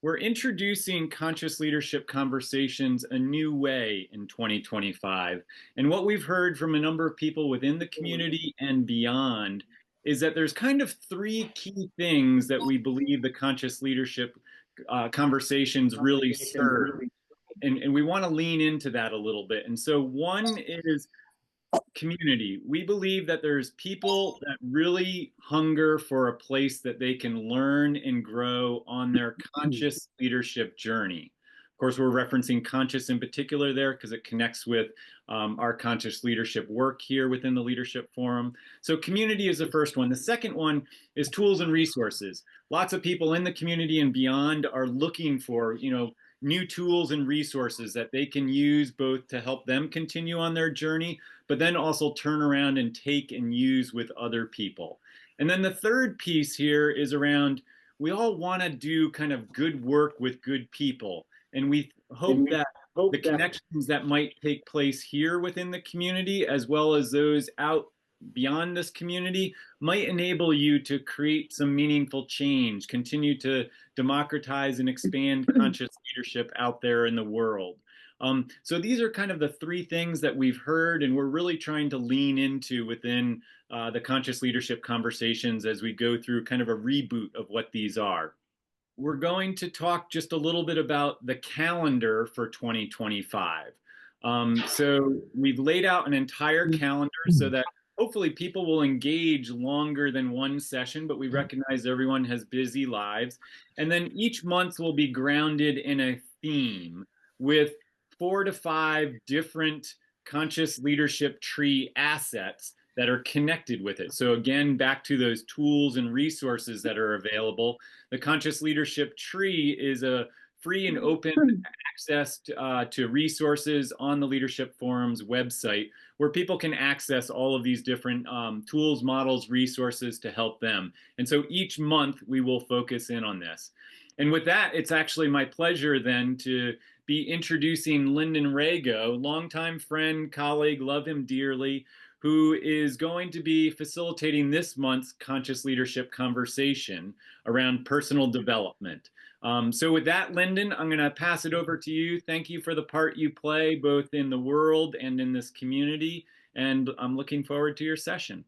We're introducing conscious leadership conversations a new way in 2025. And what we've heard from a number of people within the community and beyond is that there's kind of three key things that we believe the conscious leadership conversations really serve. And we want to lean into that a little bit. And so, one is community. We believe that there's people that really hunger for a place that they can learn and grow on their conscious leadership journey. Of course, we're referencing conscious in particular there because it connects with our conscious leadership work here within the Leadership Forum. So, community is the first one. The second one is tools and resources. Lots of people in the community and beyond are looking for, new tools and resources that they can use both to help them continue on their journey, but then also turn around and take and use with other people. And then the third piece here is around we all want to do kind of good work with good people. And we hope that the connections that might take place here within the community, as well as those out beyond this community, might enable you to create some meaningful change, continue to democratize and expand conscious leadership out there in the world. So these are kind of the three things that we've heard, and we're really trying to lean into within the conscious leadership conversations as we go through kind of a reboot of what these are. We're going to talk just a little bit about the calendar for 2025. So we've laid out an entire calendar so that hopefully people will engage longer than one session, but we recognize everyone has busy lives. And then each month will be grounded in a theme with 4 to 5 different conscious leadership tree assets that are connected with it. So again, back to those tools and resources that are available. The conscious leadership tree is a free and open access to resources on the Leadership Forum's website where people can access all of these different tools, models, resources to help them. And so each month we will focus in on this. And with that, it's actually my pleasure then to be introducing Lyndon Rego, longtime friend, colleague, love him dearly, who is going to be facilitating this month's conscious leadership conversation around personal development. So with that, Lyndon, I'm going to pass it over to you. Thank you for the part you play both in the world and in this community. And I'm looking forward to your session.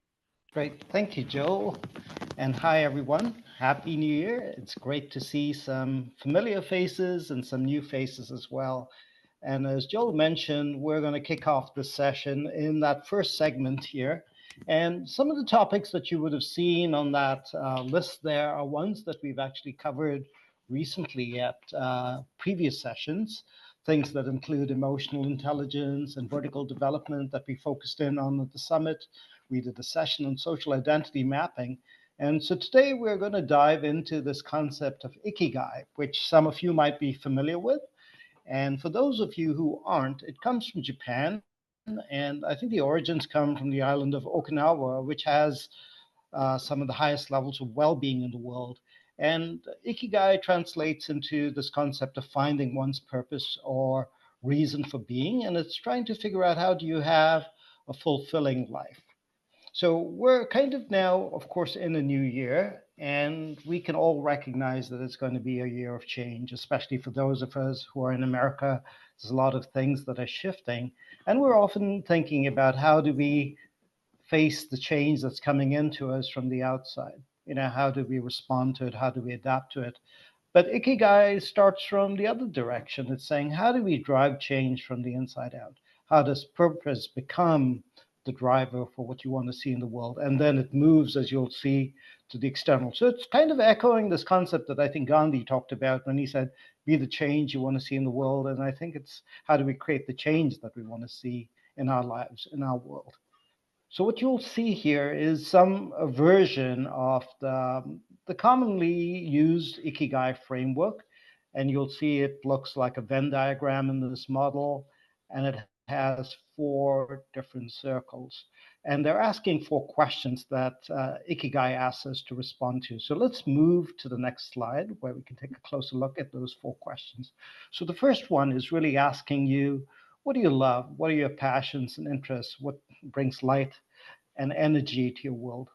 Great. Thank you, Joel. And hi, everyone. Happy New Year. It's great to see some familiar faces and some new faces as well. And as Joel mentioned, we're going to kick off this session in that first segment here. And some of the topics that you would have seen on that list there are ones that we've actually covered recently at previous sessions, things that include emotional intelligence and vertical development that we focused in on at the summit. We did a session on social identity mapping. And so today we're going to dive into this concept of Ikigai, which some of you might be familiar with. And for those of you who aren't, it comes from Japan. And I think the origins come from the island of Okinawa, which has some of the highest levels of well-being in the world. And Ikigai translates into this concept of finding one's purpose or reason for being. And it's trying to figure out how do you have a fulfilling life. So we're kind of now, of course, in a new year, and we can all recognize that it's going to be a year of change, especially for those of us who are in America. There's a lot of things that are shifting, and we're often thinking about how do we face the change that's coming into us from the outside? How do we respond to it? How do we adapt to it? But Ikigai starts from the other direction. It's saying, how do we drive change from the inside out? How does purpose become the driver for what you want to see in the world? And then it moves, as you'll see, to the external. So it's kind of echoing this concept that I think Gandhi talked about when he said, be the change you want to see in the world. And I think it's how do we create the change that we want to see in our lives, in our world. So what you'll see here is some version of the commonly used Ikigai framework. And you'll see it looks like a Venn diagram in this model, and it has 4 different circles. And they're asking 4 questions that Ikigai asks us to respond to. So let's move to the next slide where we can take a closer look at those 4 questions. So the first one is really asking you, what do you love? What are your passions and interests? What brings light and energy to your world?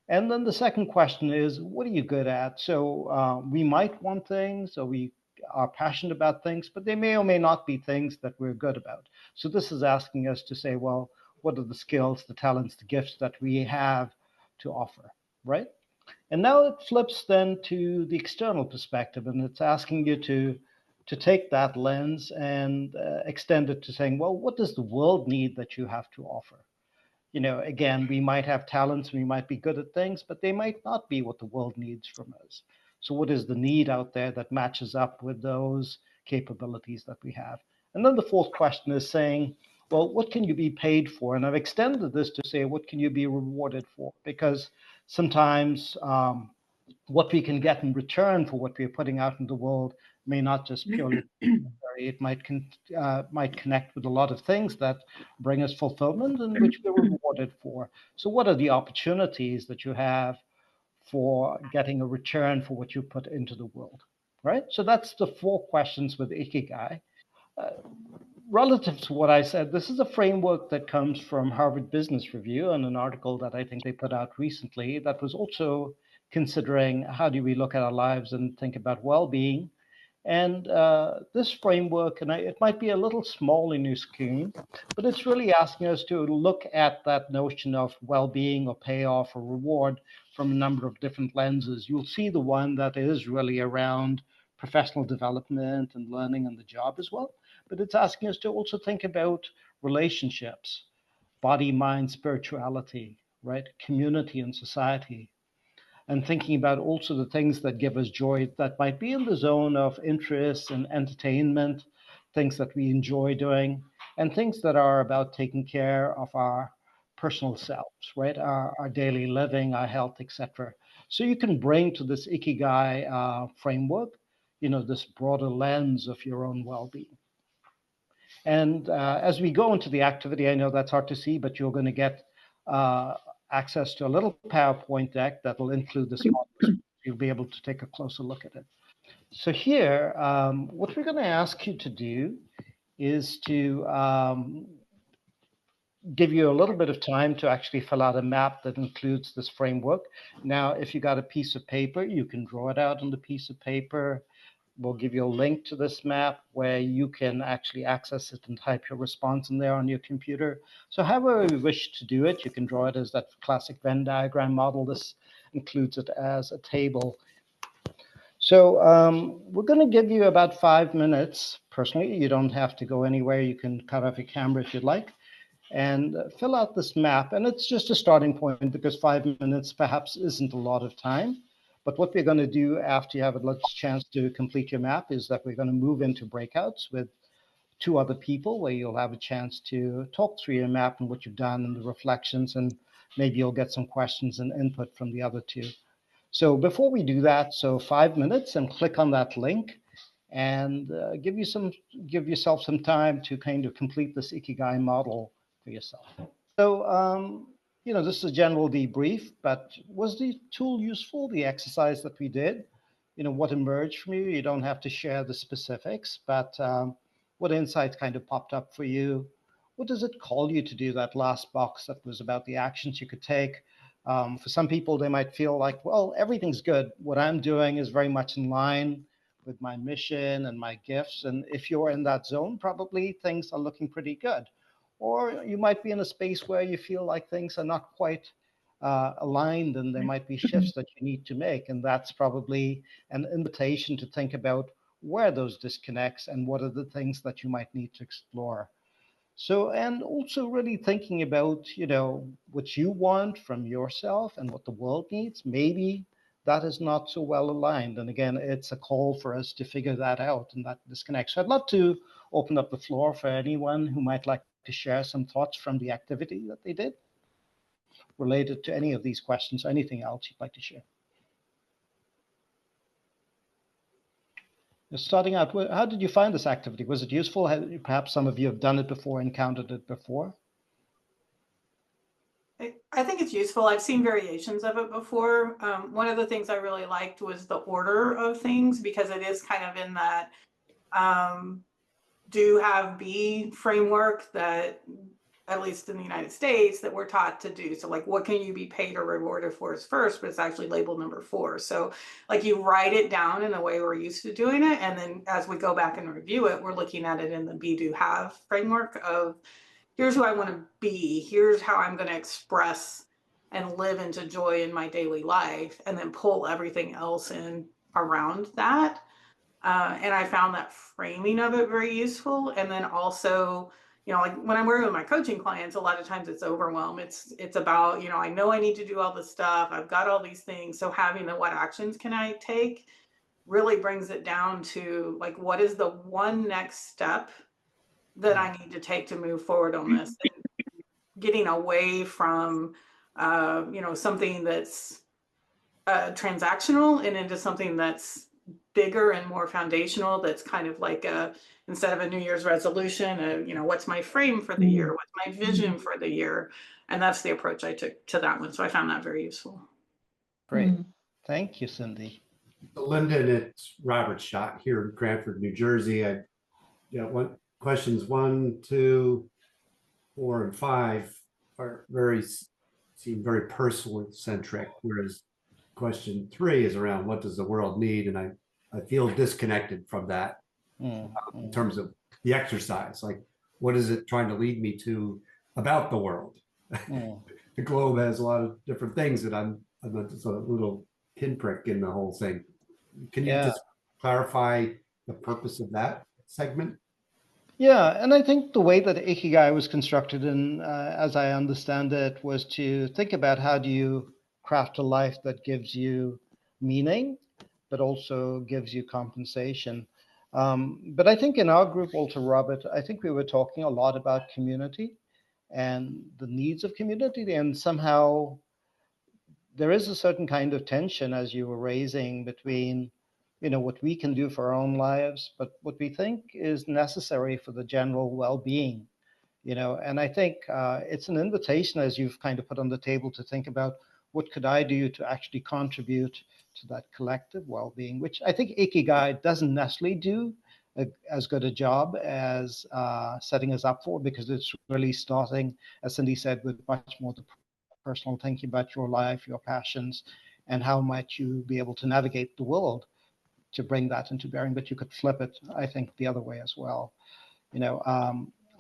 And then the second question is, what are you good at? So we might want things, or we are passionate about things, but they may or may not be things that we're good about. So this is asking us to say, well, what are the skills, the talents, the gifts that we have to offer, right? And now it flips then to the external perspective, and it's asking you to take that lens and extend it to saying, well, what does the world need that you have to offer? Again, we might have talents, we might be good at things, but they might not be what the world needs from us. So, what is the need out there that matches up with those capabilities that we have? And then the fourth question is saying, well, what can you be paid for? And I've extended this to say, what can you be rewarded for? Because sometimes what we can get in return for what we're putting out in the world may not just purely it might connect with a lot of things that bring us fulfillment and which we're rewarded for. So, what are the opportunities that you have for getting a return for what you put into the world? Right. So that's the four questions with Ikigai. Uh, Relative to what I said, this is a framework that comes from Harvard Business Review and an article that I think they put out recently that was also considering how do we look at our lives and think about well-being. And this framework, and it might be a little small in your scheme, but it's really asking us to look at that notion of well-being or payoff or reward from a number of different lenses. You'll see the one that is really around professional development and learning and the job as well. But it's asking us to also think about relationships, body, mind, spirituality, right? Community and society, and thinking about also the things that give us joy that might be in the zone of interest and entertainment, things that we enjoy doing, and things that are about taking care of our personal selves, right? Our daily living, our health, etc. So you can bring to this Ikigai framework, this broader lens of your own well-being. And as we go into the activity, I know that's hard to see, but you're going to get uh, access to a little PowerPoint deck that will include this model. You'll be able to take a closer look at it. So here, what we're going to ask you to do is to give you a little bit of time to actually fill out a map that includes this framework. Now, if you got a piece of paper, you can draw it out on the piece of paper. We'll give you a link to this map where you can actually access it and type your response in there on your computer. So however you wish to do it, you can draw it as that classic Venn diagram model. This includes it as a table. So we're going to give you about 5 minutes. Personally, you don't have to go anywhere. You can cut off your camera if you'd like and fill out this map. And it's just a starting point because 5 minutes perhaps isn't a lot of time. But what we're going to do after you have a chance to complete your map is that we're going to move into breakouts with two other people where you'll have a chance to talk through your map and what you've done and the reflections, and maybe you'll get some questions and input from the other two. So before we do that, so 5 minutes and click on that link and give yourself some time to kind of complete this Ikigai model for yourself. So, this is a general debrief, but was the tool useful, the exercise that we did? What emerged from you? You don't have to share the specifics, but what insights kind of popped up for you? What does it call you to do, that last box that was about the actions you could take? For some people, they might feel like, well, everything's good. What I'm doing is very much in line with my mission and my gifts. And if you're in that zone, probably things are looking pretty good. Or you might be in a space where you feel like things are not quite aligned and there might be shifts that you need to make. And that's probably an invitation to think about where those disconnects and what are the things that you might need to explore. So, and also really thinking about, what you want from yourself and what the world needs. Maybe that is not so well aligned. And again, it's a call for us to figure that out and that disconnect. So I'd love to open up the floor for anyone who might like to share some thoughts from the activity that they did related to any of these questions, anything else you'd like to share. Starting out, how did you find this activity? Was it useful? Perhaps some of you have done it before, encountered it before. I think it's useful. I've seen variations of it before. One of the things I really liked was the order of things because it is kind of in that do have be framework that at least in the United States, that we're taught to do. So like, what can you be paid or rewarded for is first, but it's actually labeled number 4. So like, you write it down in the way we're used to doing it. And then as we go back and review it, we're looking at it in the be, do, have framework of, here's who I want to be. Here's how I'm going to express and live into joy in my daily life, and then pull everything else in around that. And I found that framing of it very useful. And then also, you know, like when I'm working with my coaching clients, a lot of times it's overwhelm. It's about, you know I need to do all this stuff. I've got all these things. So having the what actions can I take really brings it down to like, what is the one next step that I need to take to move forward on this? And getting away from, something that's transactional and into something that's bigger and more foundational, that's kind of like instead of a New Year's resolution, what's my frame for the year, what's my vision for the year. And that's the approach I took to that one. So I found that very useful. Great. Thank you, Cindy. Lyndon, it's Robert Schott here in Cranford, New Jersey. Questions 1, 2, 4, and 5 are seem very personal centric, whereas question 3 is around what does the world need, and I feel disconnected from that in terms of the exercise. Like, what is it trying to lead me to about the world? The globe has a lot of different things that I'm just a little pinprick in the whole thing. Can you just clarify the purpose of that segment? Yeah, and I think the way that Ikigai was constructed, and as I understand it, was to think about how do you craft a life that gives you meaning, but also gives you compensation. But I think in our group, also, Robert, I think we were talking a lot about community and the needs of community, and somehow there is a certain kind of tension, as you were raising, between what we can do for our own lives, but what we think is necessary for the general well-being. And I think it's an invitation, as you've kind of put on the table, to think about what could I do to actually contribute to that collective well-being, which I think Ikigai doesn't necessarily do as good a job as setting us up for, because it's really starting, as Cindy said, with much more the personal thinking about your life, your passions, and how might you be able to navigate the world to bring that into bearing. But you could flip it, I think, the other way as well.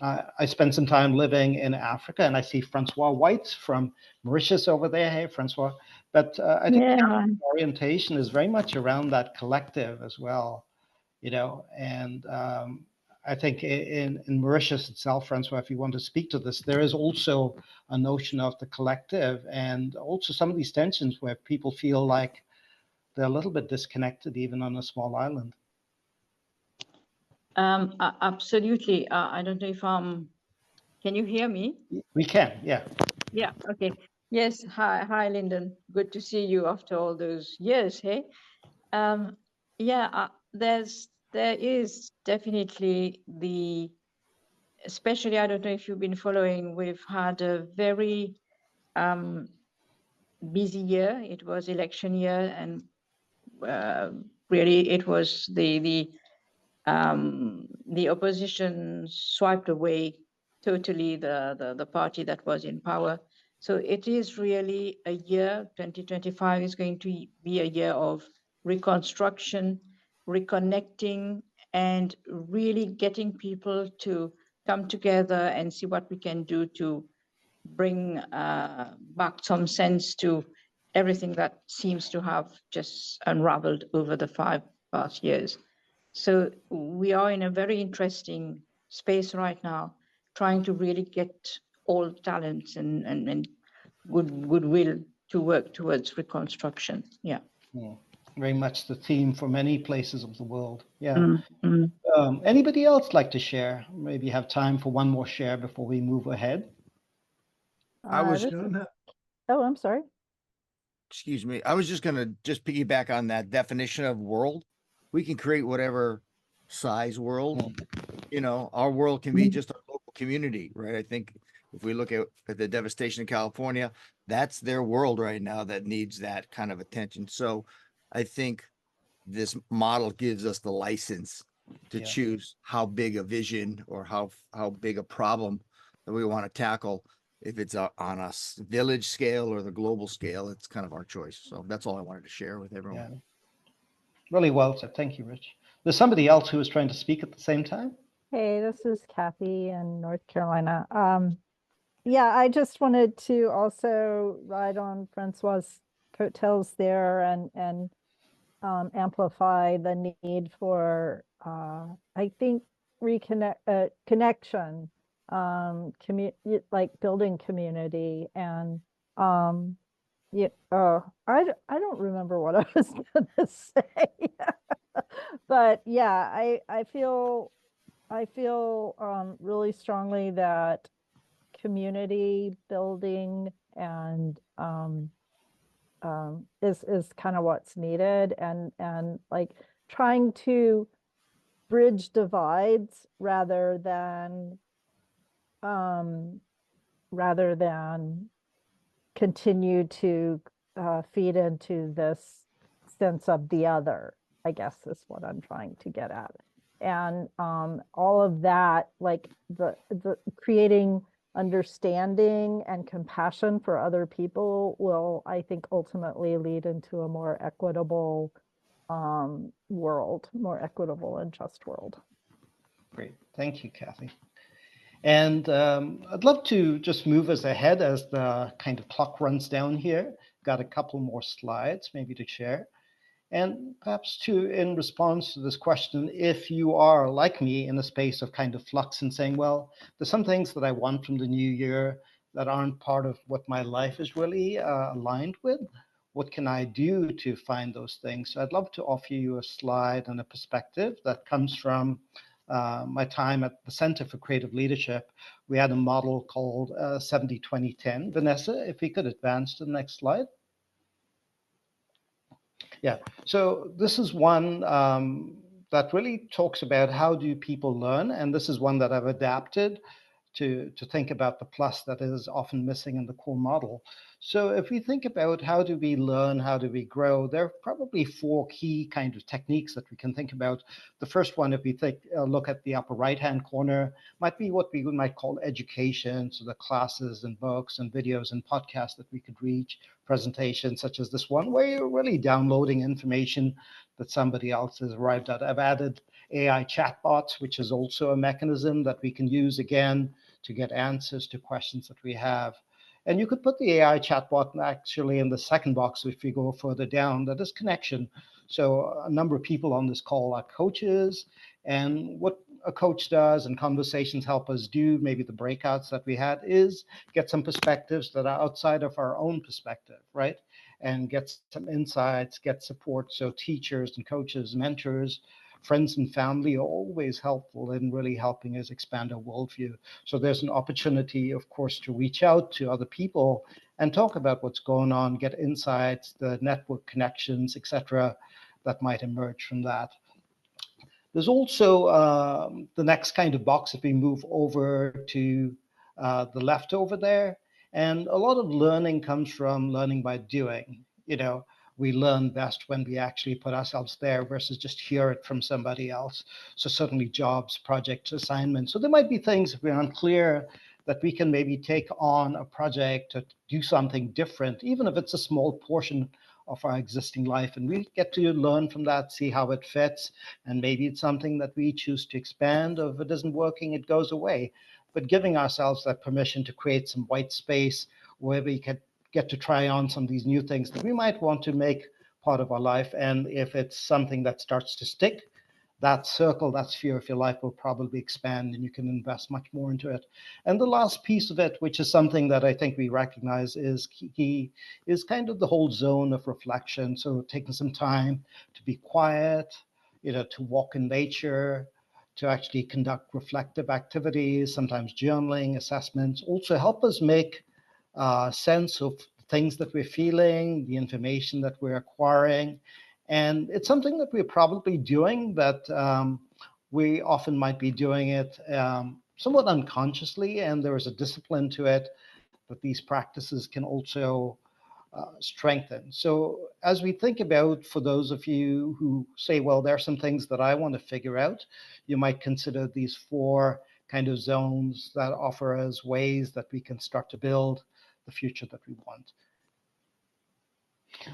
I spent some time living in Africa, and I see Francois White from Mauritius over there. Hey, Francois. But I think the orientation is very much around that collective as well, and I think in Mauritius itself, Francois, if you want to speak to this, there is also a notion of the collective, and also some of these tensions where people feel like they're a little bit disconnected, even on a small island. Absolutely. I don't know if can you hear me? We can, yeah. Yeah, okay. Yes, hi, Lyndon. Good to see you after all those years, hey? There is definitely especially, I don't know if you've been following, we've had a very busy year. It was election year, and really it was the opposition swiped away totally the party that was in power. So it is really a year, 2025 is going to be a year of reconstruction, reconnecting, and really getting people to come together and see what we can do to bring back some sense to everything that seems to have just unraveled over the 5 past years. So we are in a very interesting space right now, trying to really get all talents and goodwill to work towards reconstruction. Yeah. Very much the theme for many places of the world. Yeah. Anybody else like to share? Maybe have time for one more share before we move ahead. I was gonna. Oh, I'm sorry. Excuse me. I was just gonna piggyback on that definition of world. We can create whatever size world. Our world can be just a local community, right? I think if we look at the devastation in California, that's their world right now that needs that kind of attention. So I think this model gives us the license to choose how big a vision or how big a problem that we want to tackle. If it's on a village scale or the global scale, it's kind of our choice. So that's all I wanted to share with everyone. Yeah. Really well said. Thank you, Rich. There's somebody else who was trying to speak at the same time. Hey, this is Kathy in North Carolina. Yeah, I just wanted to also ride on Francois's coattails there and amplify the need for I think connection, like building community and yeah. I don't remember what I was gonna say, but yeah, I feel really strongly that community building and is kind of what's needed, and like trying to bridge divides rather than continue to feed into this sense of the other, I guess is what I'm trying to get at. And all of that, like the creating understanding and compassion for other people will, I think, ultimately lead into a more equitable world, more equitable and just world. Great. Thank you, Kathy. And I'd love to just move us ahead as the kind of clock runs down here. Got a couple more slides maybe to share. And perhaps in response to this question, if you are like me in a space of kind of flux and saying, well, there's some things that I want from the new year that aren't part of what my life is really aligned with, what can I do to find those things? So I'd love to offer you a slide and a perspective that comes from my time at the Center for Creative Leadership. We had a model called 70-20-10. Vanessa, if we could advance to the next slide. Yeah, so this is one that really talks about how do people learn, and this is one that I've adapted to think about the plus that is often missing in the core model. So if we think about how do we learn, how do we grow, there are probably four key kind of techniques that we can think about. The first one, if we look at the upper right-hand corner, might be what we might call education, so the classes and books and videos and podcasts that we could reach, presentations such as this one, where you're really downloading information that somebody else has arrived at. I've added AI chatbots, which is also a mechanism that we can use again to get answers to questions that we have. And you could put the AI chatbot actually in the second box if we go further down, that is connection. So a number of people on this call are coaches, and what a coach does and conversations help us do, maybe the breakouts that we had, is get some perspectives that are outside of our own perspective, right? And get some insights, get support. So teachers and coaches, mentors, friends and family are always helpful in really helping us expand our worldview. So there's an opportunity, of course, to reach out to other people and talk about what's going on, get insights, the network connections, etc., that might emerge from that. There's also the next kind of box if we move over to the left over there. And a lot of learning comes from learning by doing. You know, we learn best when we actually put ourselves there versus just hear it from somebody else. So certainly jobs, projects, assignments. So there might be things if we're unclear that we can maybe take on a project to do something different, even if it's a small portion of our existing life. And we get to learn from that, see how it fits. And maybe it's something that we choose to expand, or if it isn't working, it goes away. But giving ourselves that permission to create some white space where we can get to try on some of these new things that we might want to make part of our life. And if it's something that starts to stick, that circle, that sphere of your life will probably expand and you can invest much more into it. And the last piece of it, which is something that I think we recognize is key, is kind of the whole zone of reflection. So taking some time to be quiet, you know, to walk in nature, to actually conduct reflective activities, sometimes journaling, assessments, also help us make sense of things that we're feeling, the information that we're acquiring. And it's something that we're probably doing, but we often might be doing it somewhat unconsciously, and there is a discipline to it that these practices can also strengthen. So as we think about, for those of you who say, well, there are some things that I want to figure out, you might consider these four kind of zones that offer us ways that we can start to build the future that we want.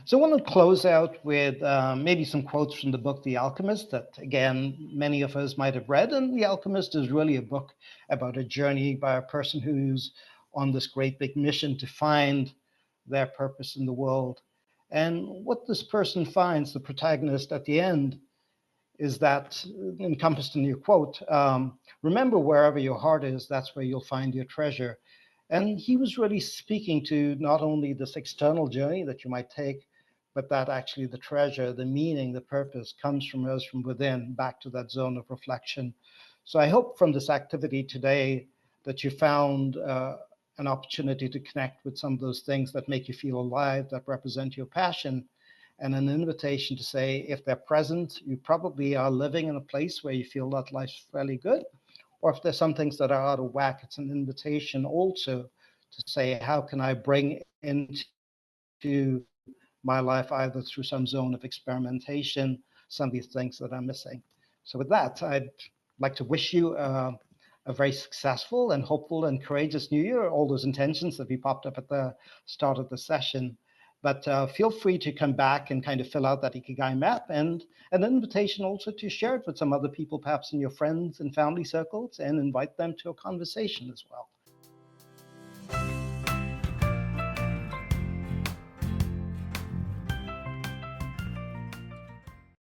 So I want to close out with maybe some quotes from the book The Alchemist that, again, many of us might have read. And The Alchemist is really a book about a journey by a person who's on this great big mission to find their purpose in the world. And what this person finds, the protagonist at the end, is that encompassed in your quote, remember wherever your heart is, that's where you'll find your treasure. And he was really speaking to not only this external journey that you might take, but that actually the treasure, the meaning, the purpose comes from us from within, back to that zone of reflection. So I hope from this activity today that you found an opportunity to connect with some of those things that make you feel alive, that represent your passion, and an invitation to say, if they're present, you probably are living in a place where you feel that life's fairly good. Or if there's some things that are out of whack, it's an invitation also to say, how can I bring into my life, either through some zone of experimentation, some of these things that I'm missing. So with that, I'd like to wish you a very successful and hopeful and courageous new year, all those intentions that we popped up at the start of the session. But feel free to come back and kind of fill out that Ikigai map, and an invitation also to share it with some other people, perhaps in your friends and family circles, and invite them to a conversation as well.